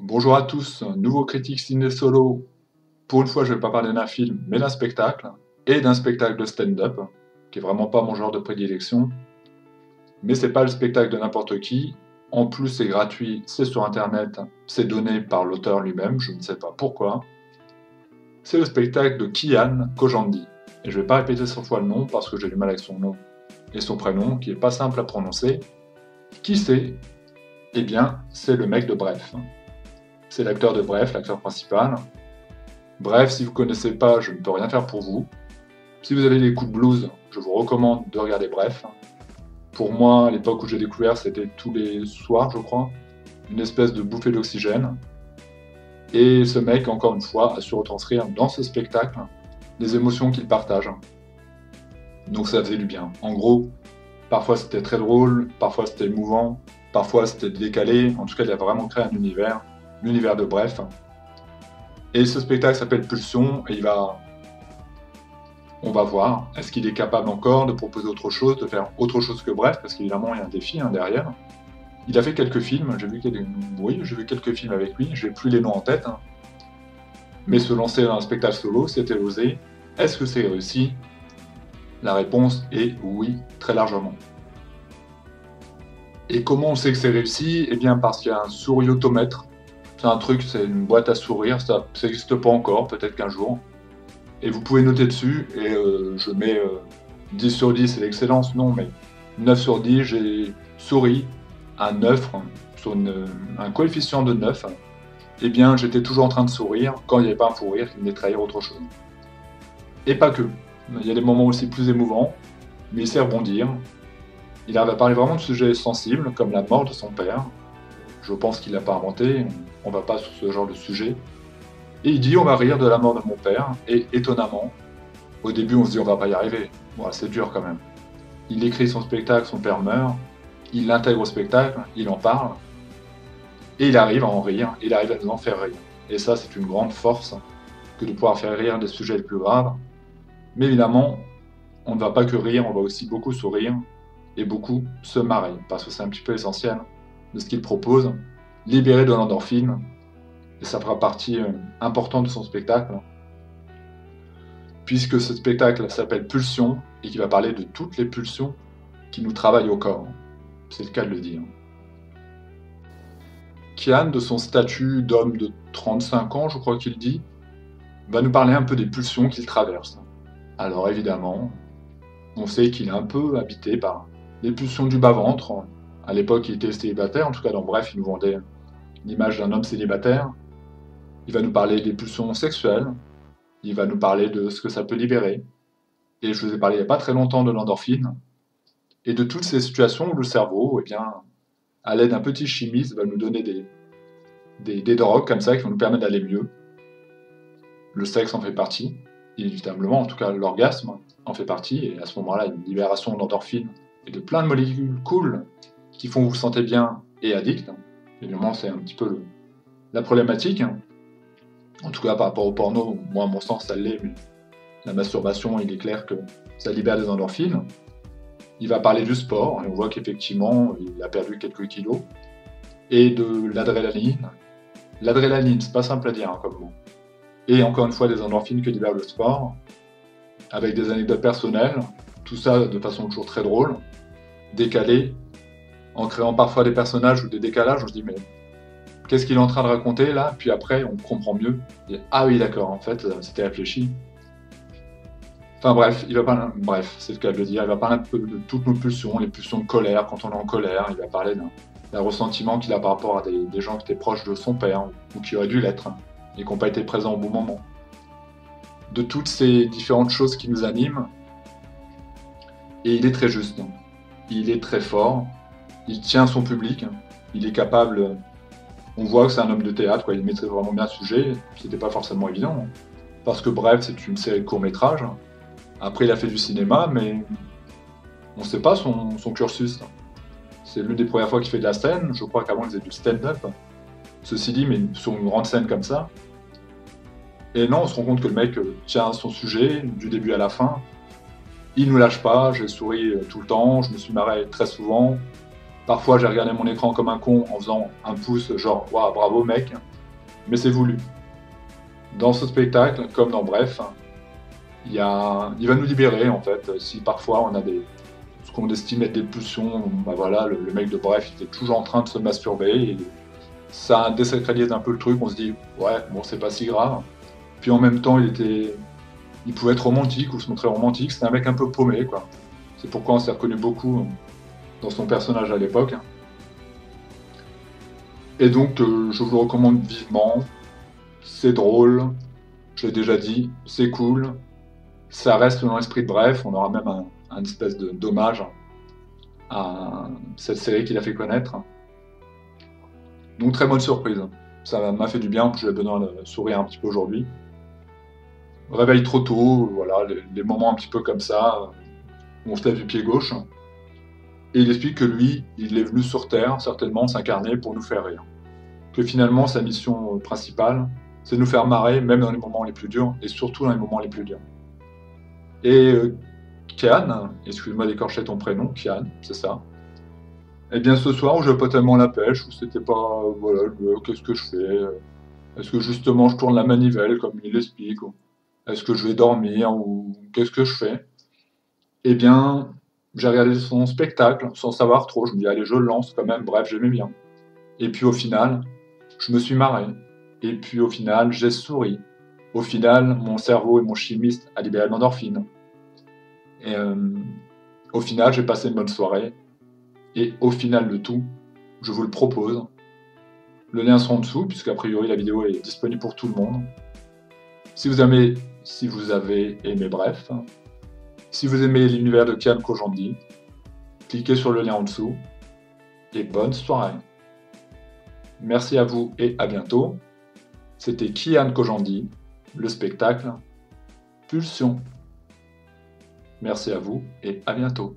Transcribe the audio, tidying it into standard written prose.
Bonjour à tous, nouveau critique ciné solo. Pour une fois, je vais pas parler d'un film, mais d'un spectacle, et d'un spectacle de stand-up, qui est vraiment pas mon genre de prédilection. Mais c'est pas le spectacle de n'importe qui. En plus, c'est gratuit, c'est sur internet, c'est donné par l'auteur lui-même, je ne sais pas pourquoi. C'est le spectacle de Kian Kojandi. Et je vais pas répéter 100 fois le nom parce que j'ai du mal avec son nom et son prénom, qui est pas simple à prononcer. Qui c'est? Eh bien, c'est le mec de Bref. C'est l'acteur de Bref, l'acteur principal. Bref, si vous ne connaissez pas, je ne peux rien faire pour vous. Si vous avez des coups de blues, je vous recommande de regarder Bref. Pour moi, à l'époque où j'ai découvert, c'était tous les soirs, je crois, une espèce de bouffée d'oxygène. Et ce mec, encore une fois, a su retranscrire dans ce spectacle les émotions qu'il partage. Donc ça faisait du bien. En gros, parfois c'était très drôle, parfois c'était émouvant, parfois c'était décalé. En tout cas, il a vraiment créé un univers, l'univers de Bref. Et ce spectacle s'appelle Pulsion, et on va voir, est-ce qu'il est capable encore de proposer autre chose, de faire autre chose que Bref, parce qu'évidemment il y a un défi derrière. Il a fait quelques films, j'ai vu quelques films avec lui, je n'ai plus les noms en tête, mais se lancer dans un spectacle solo, c'était osé. Est-ce que c'est réussi? La réponse est oui, très largement. Et comment on sait que c'est réussi? Eh bien parce qu'il y a un souriotomètre. C'est un truc, c'est une boîte à sourire, ça n'existe pas encore, peut-être qu'un jour. Et vous pouvez noter dessus, et je mets 10 sur 10, c'est l'excellence, non, mais 9 sur 10, j'ai souri à 9, sur un coefficient de 9. Eh bien, j'étais toujours en train de sourire quand il n'y avait pas un fou rire qui venait trahir autre chose. Et pas que. Il y a des moments aussi plus émouvants, mais il sait rebondir. Il arrive à parler vraiment de sujets sensibles, comme la mort de son père. Je pense qu'il l'a pas inventé, on va pas sur ce genre de sujet. Et il dit on va rire de la mort de mon père, et étonnamment, au début on se dit on va pas y arriver, bon, c'est dur quand même. Il écrit son spectacle, son père meurt, il l'intègre au spectacle, il en parle, et il arrive à en rire, il arrive à nous en faire rire. Et ça c'est une grande force que de pouvoir faire rire des sujets les plus graves. Mais évidemment, on ne va pas que rire, on va aussi beaucoup sourire, et beaucoup se marrer, parce que c'est un petit peu essentiel de ce qu'il propose, libérer de l'endorphine, et ça fera partie importante de son spectacle, puisque ce spectacle s'appelle Pulsion, et qui va parler de toutes les pulsions qui nous travaillent au corps. C'est le cas de le dire. Kian, de son statut d'homme de 35 ans, je crois qu'il dit, va nous parler un peu des pulsions qu'il traverse. Alors évidemment, on sait qu'il est un peu habité par les pulsions du bas-ventre. À l'époque, il était célibataire, en tout cas dans Bref, il nous vendait l'image d'un homme célibataire. Il va nous parler des pulsions sexuelles, il va nous parler de ce que ça peut libérer. Et je vous ai parlé il n'y a pas très longtemps de l'endorphine, et de toutes ces situations où le cerveau, eh bien, à l'aide d'un petit chimiste, va nous donner des drogues comme ça qui vont nous permettre d'aller mieux. Le sexe en fait partie, inévitablement, en tout cas l'orgasme en fait partie, et à ce moment-là, une libération d'endorphine et de plein de molécules cool qui font que vous vous sentez bien et addict. Évidemment, c'est un petit peu la problématique. En tout cas, par rapport au porno, moi, à mon sens, ça l'est, mais la masturbation, il est clair que ça libère des endorphines. Il va parler du sport, et on voit qu'effectivement, il a perdu quelques kilos. Et de l'adrénaline. L'adrénaline, c'est pas simple à dire comme mot. Et encore une fois, des endorphines que libère le sport, avec des anecdotes personnelles, tout ça de façon toujours très drôle, décalée, en créant parfois des personnages ou des décalages, on se dit mais qu'est-ce qu'il est en train de raconter là? Puis après, on comprend mieux. Et, ah oui, d'accord, en fait, c'était réfléchi. Enfin bref, bref, c'est le cas de le dire, il va parler un peu de toutes nos pulsions, les pulsions de colère, quand on est en colère, il va parler d'un ressentiment qu'il a par rapport à des gens qui étaient proches de son père, ou qui auraient dû l'être, et qui n'ont pas été présents au bon moment. De toutes ces différentes choses qui nous animent, et il est très juste, il est très fort, il tient son public, il est capable, on voit que c'est un homme de théâtre, quoi, il maîtrise vraiment bien le sujet, ce n'était pas forcément évident, parce que Bref, c'est une série de courts-métrages. Après, il a fait du cinéma, mais on ne sait pas son cursus. C'est l'une des premières fois qu'il fait de la scène. Je crois qu'avant, il faisait du stand-up. Ceci dit, mais sur une grande scène comme ça. Et non, on se rend compte que le mec tient son sujet du début à la fin. Il ne nous lâche pas, j'ai souri tout le temps, je me suis marré très souvent. Parfois, j'ai regardé mon écran comme un con en faisant un pouce, genre waouh, bravo mec, mais c'est voulu. Dans ce spectacle, comme dans Bref, il va nous libérer en fait. Si parfois on a ce qu'on estime être des pulsions, bah voilà, le mec de Bref, il était toujours en train de se masturber, et ça désacralise un peu le truc. On se dit ouais, bon, c'est pas si grave. Puis en même temps, il pouvait être romantique ou se montrer romantique. C'était un mec un peu paumé, quoi. C'est pourquoi on s'est reconnu beaucoup dans son personnage à l'époque. Et donc, je vous le recommande vivement. C'est drôle, je l'ai déjà dit, c'est cool. Ça reste dans l'esprit de Bref. On aura même un espèce d'hommage à cette série qu'il a fait connaître. Donc, très bonne surprise. Ça m'a fait du bien, j'avais besoin de sourire un petit peu aujourd'hui. Réveil trop tôt, voilà, les moments un petit peu comme ça, où on se lève du pied gauche. Et il explique que lui, il est venu sur Terre, certainement, s'incarner pour nous faire rire. Que finalement, sa mission principale, c'est de nous faire marrer, même dans les moments les plus durs, et surtout dans les moments les plus durs. Et Kian, excuse-moi d'écorcher ton prénom, Kian, c'est ça. Eh bien, ce soir, où je pas tellement la pêche, où c'était pas, voilà, qu'est-ce que je fais? Est-ce que justement je tourne la manivelle, comme il l'explique? Ou est-ce que je vais dormir? Ou qu'est-ce que je fais? Eh bien, j'ai regardé son spectacle, sans savoir trop. Je me dis, allez, je le lance quand même. Bref, j'aimais bien. Et puis au final, je me suis marré. Et puis au final, j'ai souri. Au final, mon cerveau et mon chimiste a libéré l'endorphine. Et au final, j'ai passé une bonne soirée. Et au final de tout, je vous le propose. Le lien sera en dessous, puisqu'a priori la vidéo est disponible pour tout le monde. Si vous avez aimé Bref, si vous aimez l'univers de Kian Kojandi, cliquez sur le lien en dessous. Et bonne soirée. Merci à vous et à bientôt. C'était Kian Kojandi, le spectacle Pulsion. Merci à vous et à bientôt.